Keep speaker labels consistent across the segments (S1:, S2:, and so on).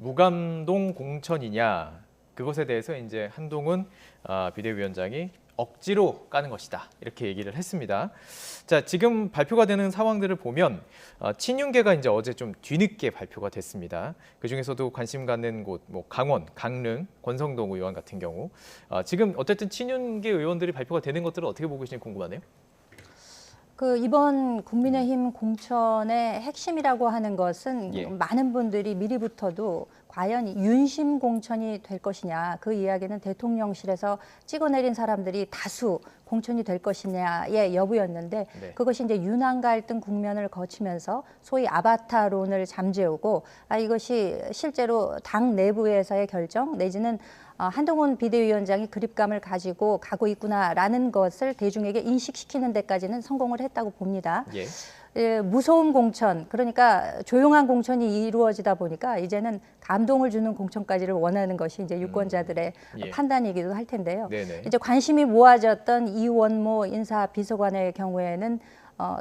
S1: 무감동 공천이냐 그것에 대해서 이제 한동훈 비대위원장이 억지로 까는 것이다 이렇게 얘기를 했습니다. 자, 지금 발표가 되는 상황들을 보면 친윤계가 이제 어제 좀 뒤늦게 발표가 됐습니다. 그 중에서도 관심 갖는 곳, 뭐 강원, 강릉, 권성동 의원 같은 경우 지금 어쨌든 친윤계 의원들이 발표가 되는 것들을 어떻게 보고 계신지 궁금하네요.
S2: 이번 국민의힘 공천의 핵심이라고 하는 것은
S1: 예.
S2: 많은 분들이 미리부터도 과연 윤심 공천이 될 것이냐, 그 이야기는 대통령실에서 찍어내린 사람들이 다수 공천이 될 것이냐의 여부였는데
S1: 네.
S2: 그것이 이제 윤한 갈등 국면을 거치면서 소위 아바타론을 잠재우고 이것이 실제로 당 내부에서의 결정 내지는 한동훈 비대위원장이 그립감을 가지고 가고 있구나라는 것을 대중에게 인식시키는 데까지는 성공을 했다고 봅니다.
S1: 예.
S2: 무서운 공천, 그러니까 조용한 공천이 이루어지다 보니까 이제는 감동을 주는 공천까지를 원하는 것이 이제 유권자들의
S1: 예.
S2: 판단이기도 할 텐데요.
S1: 네네.
S2: 이제 관심이 모아졌던 이원모 인사비서관의 경우에는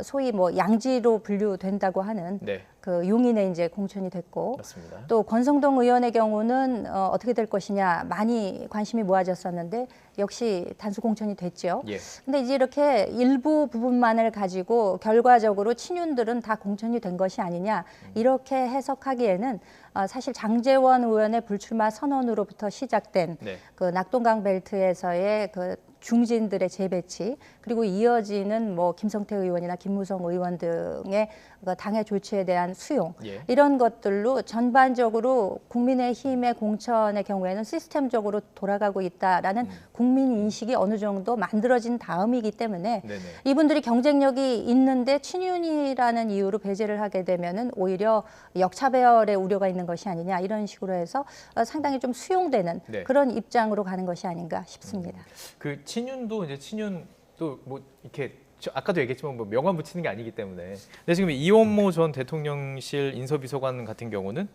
S2: 소위 뭐 양지로 분류된다고 하는
S1: 네.
S2: 그 용인에 이제 공천이 됐고,
S1: 맞습니다.
S2: 또 권성동 의원의 경우는 어떻게 될 것이냐 많이 관심이 모아졌었는데 역시 단수 공천이 됐죠.
S1: 예.
S2: 근데 이제 이렇게 일부 부분만을 가지고 결과적으로 친윤들은 다 공천이 된 것이 아니냐 이렇게 해석하기에는 사실 장제원 의원의 불출마 선언으로부터 시작된
S1: 네.
S2: 그 낙동강 벨트에서의 그 중진들의 재배치, 그리고 이어지는 뭐 김성태 의원이나 김무성 의원 등의 그 당의 조치에 대한 수용,
S1: 예.
S2: 이런 것들로 전반적으로 국민의힘의 공천의 경우에는 시스템적으로 돌아가고 있다라는 국민 인식이 어느 정도 만들어진 다음이기 때문에
S1: 네네.
S2: 이분들이 경쟁력이 있는데 친윤이라는 이유로 배제를 하게 되면은 오히려 역차별의 우려가 있는 것이 아니냐, 이런 식으로 해서 상당히 좀 수용되는
S1: 네.
S2: 그런 입장으로 가는 것이 아닌가 싶습니다.
S1: 그 친윤도 이제 친윤도 뭐 이렇게 아까도 얘기했지만 뭐 명함 붙이는 게 아니기 때문에. 근데 지금 이원모 전 대통령실 인서비서관 같은 경우는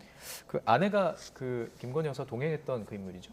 S1: 그 아내가 그 김건희 여사 동행했던 그 인물이죠.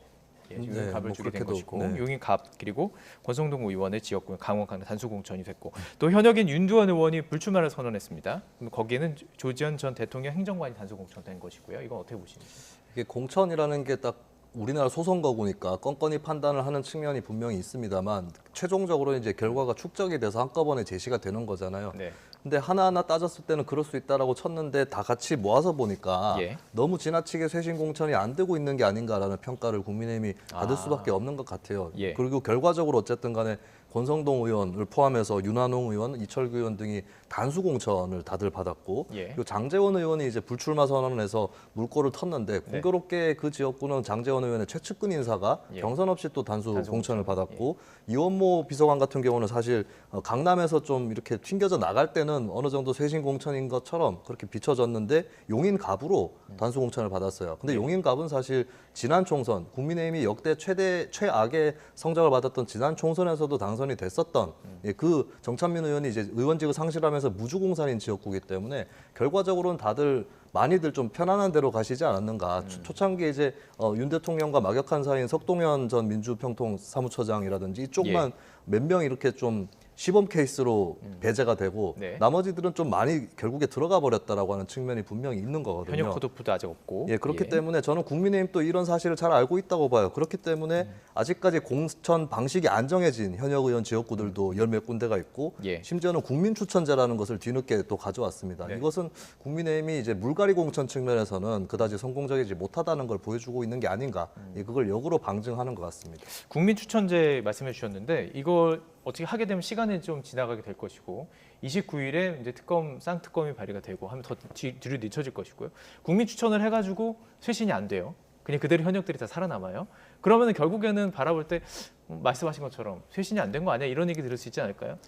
S1: 예, 지금
S3: 네,
S1: 갑을
S3: 뭐
S1: 주게 된
S3: 그렇게도,
S1: 것이고
S3: 네.
S1: 용인갑 그리고 권성동 의원의 지역구 강원 단수 공천이 됐고 또 현역인 윤두환 의원이 불출마를 선언했습니다. 그럼 거기에는 조지현 전 대통령 행정관이 단수 공천된 것이고요. 이건 어떻게 보시는지?
S3: 이게 공천이라는 게 딱 우리나라 소선거구니까 건건히 판단을 하는 측면이 분명히 있습니다만 최종적으로 이제 결과가 축적이 돼서 한꺼번에 제시가 되는 거잖아요.
S1: 네.
S3: 근데 하나하나 따졌을 때는 그럴 수 있다라고 쳤는데 다 같이 모아서 보니까
S1: 예.
S3: 너무 지나치게 쇄신 공천이 안 되고 있는 게 아닌가라는 평가를 국민의힘이 받을 수밖에 없는 것 같아요.
S1: 예.
S3: 그리고 결과적으로 어쨌든 간에 권성동 의원을 포함해서 윤한홍 의원, 이철규 의원 등이 단수 공천을 다들 받았고
S1: 예.
S3: 그리고 장제원 의원이 이제 불출마 선언을 해서 물꼬를 텄는데 공교롭게 그 지역구는 장제원 의원의 최측근 인사가
S1: 예.
S3: 경선 없이 또 단수
S1: 공천.
S3: 공천을 받았고 이원모 비서관 같은 경우는 사실 강남에서 좀 이렇게 튕겨져 나갈 때는 어느 정도 쇄신 공천인 것처럼 그렇게 비춰졌는데 용인갑으로 단수 공천을 받았어요. 근데 용인갑은 사실 지난 총선 국민의힘이 역대 최악의 성적을 받았던 지난 총선에서도 당선이 됐었던 그 정찬민 의원이 이제 의원직을 상실하면서 무주공산인 지역구이기 때문에 결과적으로는 다들 많이들 좀 편안한 데로 가시지 않았는가. 초창기에 이제 윤 대통령과 막역한 사이인 석동현 전 민주평통 사무처장이라든지 이쪽만 몇 명 이렇게 좀 시범 케이스로 배제가 되고
S1: 네.
S3: 나머지들은 좀 많이 결국에 들어가 버렸다라고 하는 측면이 분명히 있는 거거든요.
S1: 현역 컷오프도 아직 없고.
S3: 예, 그렇기 때문에 저는 국민의힘 또 이런 사실을 잘 알고 있다고 봐요. 그렇기 때문에 아직까지 공천 방식이 안 정해진 현역 의원 지역구들도 열 몇 군데가 있고
S1: 예.
S3: 심지어는 국민 추천제라는 것을 뒤늦게 또 가져왔습니다.
S1: 네.
S3: 이것은 국민의힘이 이제 물갈이 공천 측면에서는 그다지 성공적이지 못하다는 걸 보여주고 있는 게 아닌가. 예, 그걸 역으로 방증하는 것 같습니다.
S1: 국민 추천제 말씀해 주셨는데 이걸 어떻게 하게 되면 시간이 좀 지나가게 될 것이고 29일에 이제 쌍특검이 발의가 되고 하면 더 뒤로 늦춰질 것이고요. 국민 추천을 해가지고 쇄신이 안 돼요. 그냥 그대로 현역들이 다 살아남아요. 그러면 결국에는 바라볼 때 말씀하신 것처럼 쇄신이 안 된 거 아니야? 이런 얘기 들을 수 있지 않을까요?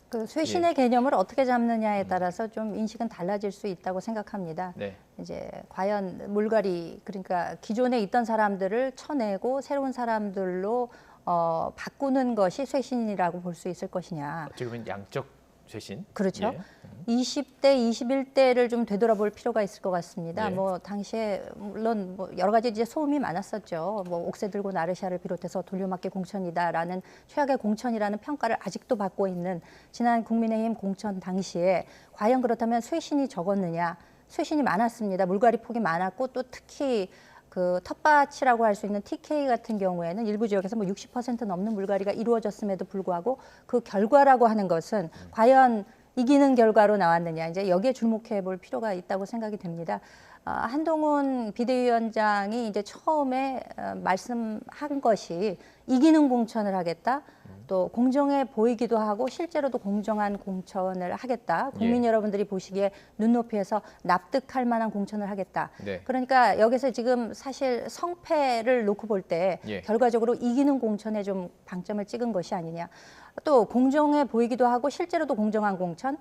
S2: 그 쇄신의 개념을 어떻게 잡느냐에 따라서 좀 인식은 달라질 수 있다고 생각합니다.
S1: 네.
S2: 이제 과연 물갈이, 그러니까 기존에 있던 사람들을 쳐내고 새로운 사람들로 바꾸는 것이 쇄신이라고 볼 수 있을 것이냐.
S1: 어떻게 보면 양적 쇄신.
S2: 그렇죠.
S1: 예.
S2: 20대, 21대를 좀 되돌아볼 필요가 있을 것 같습니다.
S1: 네.
S2: 뭐 당시에 물론 뭐 여러 가지 이제 소음이 많았었죠. 뭐 옥새 들고 나르샤를 비롯해서 돌려막기 공천이다라는 최악의 공천이라는 평가를 아직도 받고 있는 지난 국민의힘 공천 당시에 과연 그렇다면 쇄신이 적었느냐? 쇄신이 많았습니다. 물갈이 폭이 많았고 또 특히 그 텃밭이라고 할 수 있는 TK 같은 경우에는 일부 지역에서 뭐 60% 넘는 물갈이가 이루어졌음에도 불구하고 그 결과라고 하는 것은 과연 이기는 결과로 나왔느냐, 이제 여기에 주목해 볼 필요가 있다고 생각이 됩니다. 한동훈 비대위원장이 이제 처음에 말씀한 것이 이기는 공천을 하겠다. 또 공정해 보이기도 하고 실제로도 공정한 공천을 하겠다. 국민
S1: 예.
S2: 여러분들이 보시기에 눈높이에서 납득할 만한 공천을 하겠다.
S1: 네.
S2: 그러니까 여기서 지금 사실 성패를 놓고 볼 때
S1: 예.
S2: 결과적으로 이기는 공천에 좀 방점을 찍은 것이 아니냐. 또 공정해 보이기도 하고 실제로도 공정한 공천.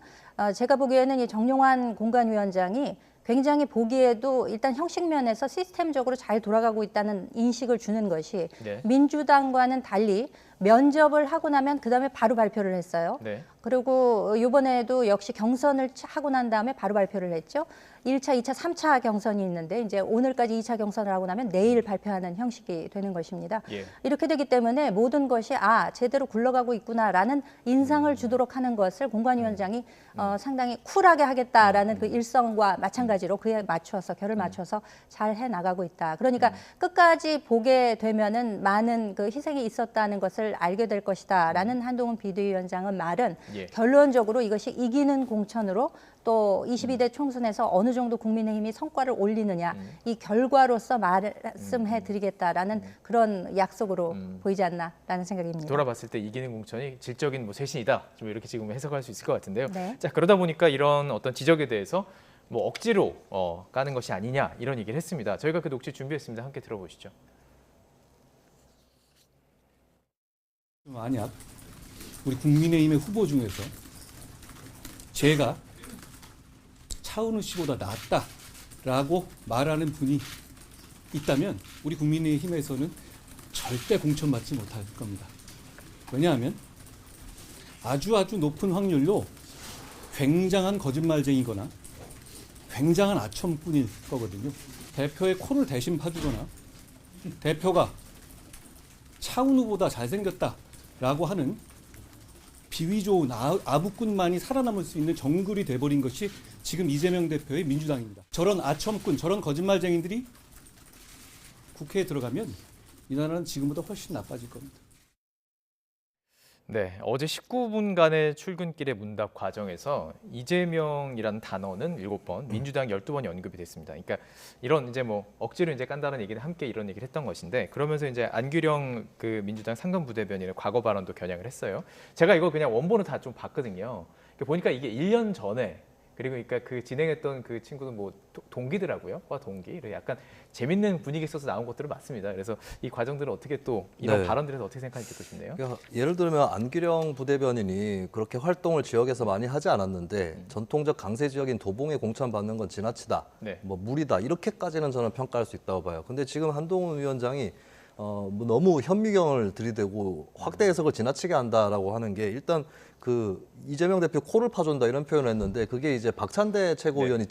S2: 제가 보기에는 이 정용환 공관위원장이 굉장히 보기에도 일단 형식 면에서 시스템적으로 잘 돌아가고 있다는 인식을 주는 것이
S1: 네.
S2: 민주당과는 달리 면접을 하고 나면 그다음에 바로 발표를 했어요.
S1: 네.
S2: 그리고 이번에도 역시 경선을 하고 난 다음에 바로 발표를 했죠. 1차, 2차, 3차 경선이 있는데 이제 오늘까지 2차 경선을 하고 나면 내일 발표하는 형식이 되는 것입니다.
S1: 예.
S2: 이렇게 되기 때문에 모든 것이 제대로 굴러가고 있구나라는 인상을 주도록 하는 것을 공관위원장이 상당히 쿨하게 하겠다라는 그 일성과 마찬가지로 그에 맞춰서 결을 맞춰서 잘 해나가고 있다. 그러니까 끝까지 보게 되면은 많은 그 희생이 있었다는 것을 알게 될 것이다라는 한동훈 비대위원장은 말은
S1: 예.
S2: 결론적으로 이것이 이기는 공천으로 또 22대 총선에서 어느 정도 국민의힘이 성과를 올리느냐 이 결과로서 말씀해 드리겠다라는 그런 약속으로 보이지 않나라는 생각입니다.
S1: 돌아봤을 때 이기는 공천이 질적인 뭐 쇄신이다. 좀 이렇게 지금 해석할 수 있을 것 같은데요.
S2: 네.
S1: 자, 그러다 보니까 이런 어떤 지적에 대해서 뭐 억지로 까는 것이 아니냐 이런 얘기를 했습니다. 저희가 그 녹취 준비했습니다. 함께 들어보시죠.
S4: 만약 우리 국민의힘의 후보 중에서 제가 차은우 씨보다 낫다라고 말하는 분이 있다면 우리 국민의힘에서는 절대 공천받지 못할 겁니다. 왜냐하면 아주 높은 확률로 굉장한 거짓말쟁이거나 굉장한 아첨꾼일 거거든요. 대표의 코를 대신 파주거나 대표가 차은우보다 잘생겼다라고 하는 비위 좋은 아부꾼만이 살아남을 수 있는 정글이 돼버린 것이 지금 이재명 대표의 민주당입니다. 저런 아첨꾼, 저런 거짓말쟁이들이 국회에 들어가면 이 나라는 지금보다 훨씬 나빠질 겁니다.
S1: 네, 어제 19분간의 출근길의 문답 과정에서 이재명이라는 단어는 7번, 민주당 12번이 언급이 됐습니다. 그러니까 이런 이제 뭐 억지로 이제 깐다는 얘기는 함께 이런 얘기를 했던 것인데 그러면서 이제 안규령 그 민주당 상근부대변인의 과거 발언도 겨냥을 했어요. 제가 이거 그냥 원본을 다 좀 봤거든요. 보니까 이게 1년 전에 그리고 그러니까 그 진행했던 그 친구는 뭐 동기더라고요. 과 동기. 약간 재밌는 분위기 있어서 나온 것들은 맞습니다. 그래서 이 과정들은 어떻게 또 이런
S3: 네.
S1: 발언들에서 어떻게 생각하는지 듣고 싶네요.
S3: 그러니까 예를 들면 안규령 부대변인이 그렇게 활동을 지역에서 많이 하지 않았는데 전통적 강세 지역인 도봉에 공천받는 건 지나치다,
S1: 네.
S3: 뭐 무리다 이렇게까지는 저는 평가할 수 있다고 봐요. 근데 지금 한동훈 위원장이 뭐 너무 현미경을 들이대고 확대 해석을 지나치게 한다라고 하는 게 일단 그 이재명 대표 코를 파준다 이런 표현을 했는데 그게 이제 박찬대 최고위원이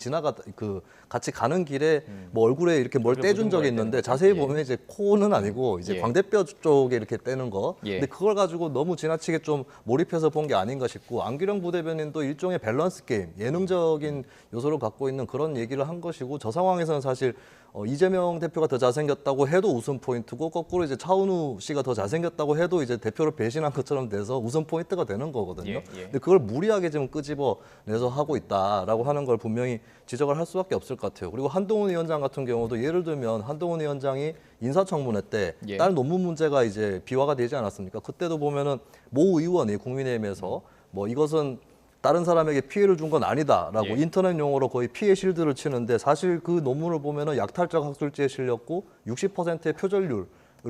S3: 같이 가는 길에 뭐 얼굴에 이렇게 뭘
S1: 얼굴
S3: 떼준
S1: 묻은
S3: 적이
S1: 거에
S3: 있는데
S1: 떼는
S3: 자세히
S1: 거죠.
S3: 보면 이제 코는 아니고 이제
S1: 예.
S3: 광대뼈 쪽에 이렇게 떼는 거.
S1: 예.
S3: 근데 그걸 가지고 너무 지나치게 좀 몰입해서 본 게 아닌가 싶고 안규령 부대변인도 일종의 밸런스 게임, 예능적인 요소를 갖고 있는 그런 얘기를 한 것이고 저 상황에서는 사실 이재명 대표가 더 잘생겼다고 해도 웃음 포인트고 거꾸로 이제 차은우 씨가 더 잘생겼다고 해도 이제 대표를 배신한 것처럼 돼서 웃음 포인트가 되는 거거든요.
S1: 예, 예.
S3: 근데 그걸 무리하게 지금 끄집어내서 하고 있다라고 하는 걸 분명히 지적을 할 수밖에 없을 것 같아요. 그리고 한동훈 위원장 같은 경우도 예를 들면 한동훈 위원장이 인사청문회 때
S1: 예.
S3: 다른 논문 문제가 이제 비화가 되지 않았습니까? 그때도 보면은 모 의원이 국민의힘에서 뭐 이것은 다른 사람에게 피해를 준 건 아니다라고
S1: 예.
S3: 인터넷 용어로 거의 피해 실드를 치는데 사실 그 논문을 보면은 약탈적 학술지에 실렸고 60%의 표절률을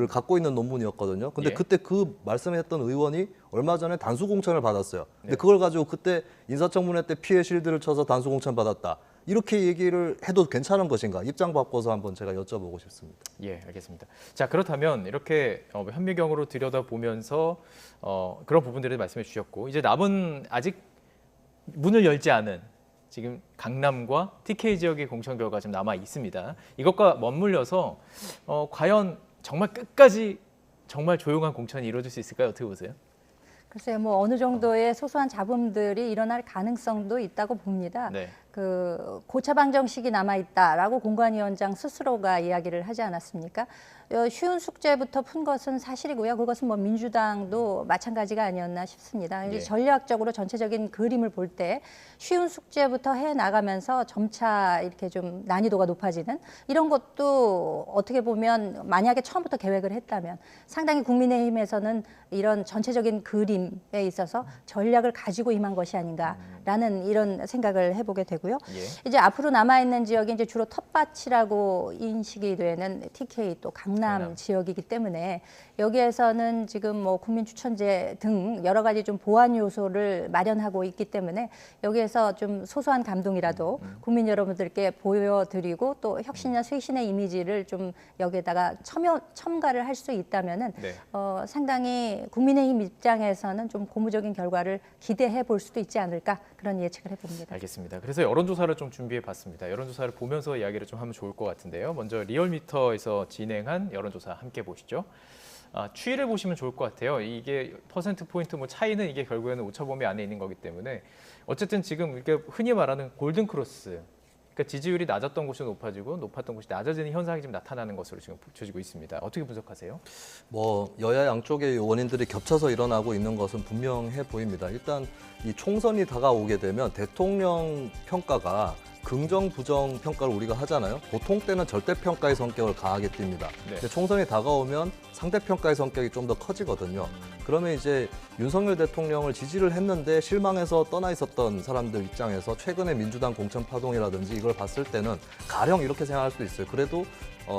S3: 갖고 있는 논문이었거든요. 근데
S1: 예.
S3: 그때 그 말씀했던 의원이 얼마 전에 단수 공천을 받았어요. 근데
S1: 네.
S3: 그걸 가지고 그때 인사청문회 때 피해 실드를 쳐서 단수 공천 받았다. 이렇게 얘기를 해도 괜찮은 것인가? 입장 바꿔서 한번 제가 여쭤보고 싶습니다.
S1: 예, 알겠습니다. 자, 그렇다면 이렇게 현미경으로 들여다보면서 그런 부분들을 말씀해 주셨고 이제 남은 아직 문을 열지 않은 지금 강남과 TK 지역의 공천 결과가 지금 남아 있습니다. 이것과 맞물려서 과연 정말 끝까지 정말 조용한 공천이 이루어질 수 있을까요? 어떻게 보세요?
S2: 글쎄요, 뭐 어느 정도의 소소한 잡음들이 일어날 가능성도 있다고 봅니다.
S1: 네.
S2: 그 고차 방정식이 남아 있다라고 공관위원장 스스로가 이야기를 하지 않았습니까? 쉬운 숙제부터 푼 것은 사실이고요. 그것은 뭐 민주당도 마찬가지가 아니었나 싶습니다.
S1: 예.
S2: 전략적으로 전체적인 그림을 볼 때 쉬운 숙제부터 해 나가면서 점차 이렇게 좀 난이도가 높아지는 이런 것도 어떻게 보면 만약에 처음부터 계획을 했다면 상당히 국민의힘에서는 이런 전체적인 그림에 있어서 전략을 가지고 임한 것이 아닌가라는 이런 생각을 해보게 되고요.
S1: 예.
S2: 이제 앞으로 남아 있는 지역이 이제 주로 텃밭이라고 인식이 되는 TK 또 강남 지역이기 때문에 여기에서는 지금 뭐 국민추천제 등 여러 가지 좀 보완 요소를 마련하고 있기 때문에 여기에서 좀 소소한 감동이라도 국민 여러분들께 보여드리고 또 혁신이나 쇄신의 이미지를 좀 여기에다가 첨가를 할 수 있다면은
S1: 네.
S2: 상당히 국민의힘 입장에서는 좀 고무적인 결과를 기대해 볼 수도 있지 않을까 그런 예측을 해봅니다.
S1: 알겠습니다. 그래서 여론조사를 좀 준비해봤습니다. 여론조사를 보면서 이야기를 좀 하면 좋을 것 같은데요. 먼저 리얼미터에서 진행한 여론조사 함께 보시죠. 추이를 보시면 좋을 것 같아요. 이게 퍼센트 포인트 뭐 차이는 이게 결국에는 오차범위 안에 있는 거기 때문에 어쨌든 지금 이렇게 흔히 말하는 골든 크로스. 그러니까 지지율이 낮았던 곳이 높아지고 높았던 곳이 낮아지는 현상이 지금 나타나는 것으로 지금 보여지고 있습니다. 어떻게 분석하세요?
S3: 뭐 여야 양쪽의 원인들이 겹쳐서 일어나고 있는 것은 분명해 보입니다. 일단 이 총선이 다가오게 되면 대통령 평가가 긍정, 부정 평가를 우리가 하잖아요. 보통 때는 절대평가의 성격을 강하게 띱니다.
S1: 네.
S3: 근데 총선이 다가오면 상대평가의 성격이 좀 더 커지거든요. 그러면 이제 윤석열 대통령을 지지를 했는데 실망해서 떠나 있었던 사람들 입장에서 최근에 민주당 공천 파동이라든지 이걸 봤을 때는 가령 이렇게 생각할 수도 있어요. 그래도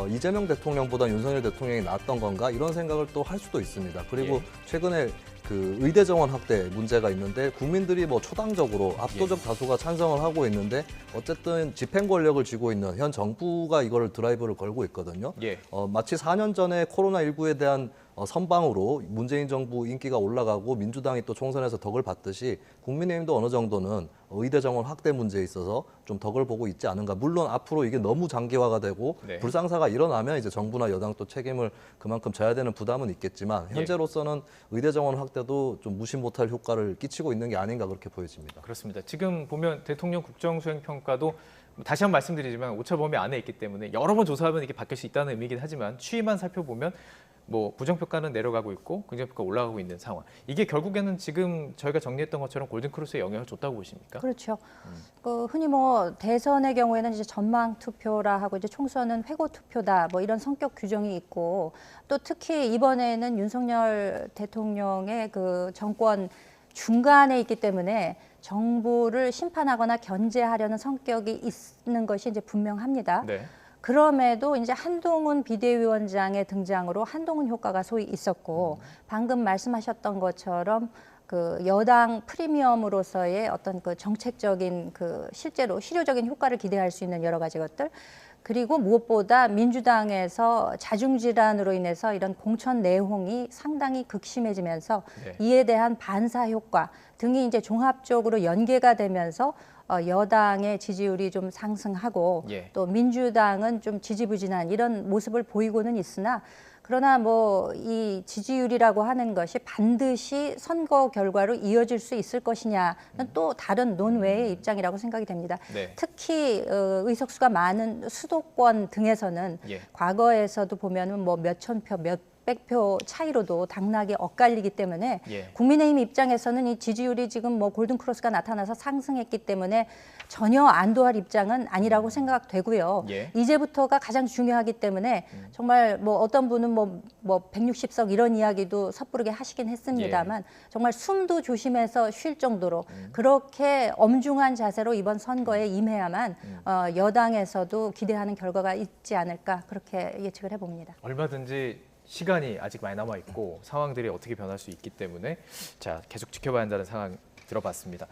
S3: 이재명 대통령보다 윤석열 대통령이 낫던 건가 이런 생각을 또 할 수도 있습니다. 그리고
S1: 예.
S3: 최근에 그 의대 정원 확대 문제가 있는데 국민들이 뭐 초당적으로 압도적 다수가 찬성을 하고 있는데 어쨌든 집행 권력을 쥐고 있는 현 정부가 이거를 드라이브를 걸고 있거든요.
S1: 예.
S3: 마치 4년 전에 코로나19에 대한 선방으로 문재인 정부 인기가 올라가고 민주당이 또 총선에서 덕을 봤듯이 국민의힘도 어느 정도는 의대 정원 확대 문제에 있어서 좀 덕을 보고 있지 않은가. 물론 앞으로 이게 너무 장기화가 되고
S1: 네.
S3: 불상사가 일어나면 이제 정부나 여당 또 책임을 그만큼 져야 되는 부담은 있겠지만 현재로서는 의대 정원 확대도 좀 무시 못할 효과를 끼치고 있는 게 아닌가 그렇게 보여집니다.
S1: 그렇습니다. 지금 보면 대통령 국정수행 평가도 다시 한번 말씀드리지만 오차범위 안에 있기 때문에 여러 번 조사하면 이게 바뀔 수 있다는 의미이긴 하지만 추이만 살펴보면 뭐 부정평가는 내려가고 있고 긍정평가 올라가고 있는 상황. 이게 결국에는 지금 저희가 정리했던 것처럼 골든크로스에 영향을 줬다고 보십니까?
S2: 그렇죠. 흔히 뭐 대선의 경우에는 이제 전망 투표라 하고 이제 총선은 회고 투표다 뭐 이런 성격 규정이 있고 또 특히 이번에는 윤석열 대통령의 그 정권 중간에 있기 때문에 정부를 심판하거나 견제하려는 성격이 있는 것이 이제 분명합니다.
S1: 네.
S2: 그럼에도 이제 한동훈 비대위원장의 등장으로 한동훈 효과가 소위 있었고 방금 말씀하셨던 것처럼 그 여당 프리미엄으로서의 어떤 그 정책적인 그 실제로 실효적인 효과를 기대할 수 있는 여러 가지 것들 그리고 무엇보다 민주당에서 자중질환으로 인해서 이런 공천 내홍이 상당히 극심해지면서
S1: 네.
S2: 이에 대한 반사 효과 등이 이제 종합적으로 연계가 되면서 여당의 지지율이 좀 상승하고
S1: 예.
S2: 또 민주당은 좀 지지부진한 이런 모습을 보이고는 있으나 그러나 뭐 이 지지율이라고 하는 것이 반드시 선거 결과로 이어질 수 있을 것이냐는 또 다른 논외의 입장이라고 생각이 됩니다.
S1: 네.
S2: 특히 의석수가 많은 수도권 등에서는
S1: 예.
S2: 과거에서도 보면은 뭐 몇천 표, 몇백 표 차이로도 당락이 엇갈리기 때문에
S1: 예.
S2: 국민의힘 입장에서는 이 지지율이 지금 뭐 골든크로스가 나타나서 상승했기 때문에 전혀 안도할 입장은 아니라고 생각되고요.
S1: 예.
S2: 이제부터가 가장 중요하기 때문에 정말 뭐 어떤 분은 뭐 160석 이런 이야기도 섣부르게 하시긴 했습니다만 정말 숨도 조심해서 쉴 정도로 그렇게 엄중한 자세로 이번 선거에 임해야만 여당에서도 기대하는 결과가 있지 않을까 그렇게 예측을 해봅니다.
S1: 얼마든지 시간이 아직 많이 남아 있고 상황들이 어떻게 변할 수 있기 때문에 자 계속 지켜봐야 한다는 상황 들어봤습니다.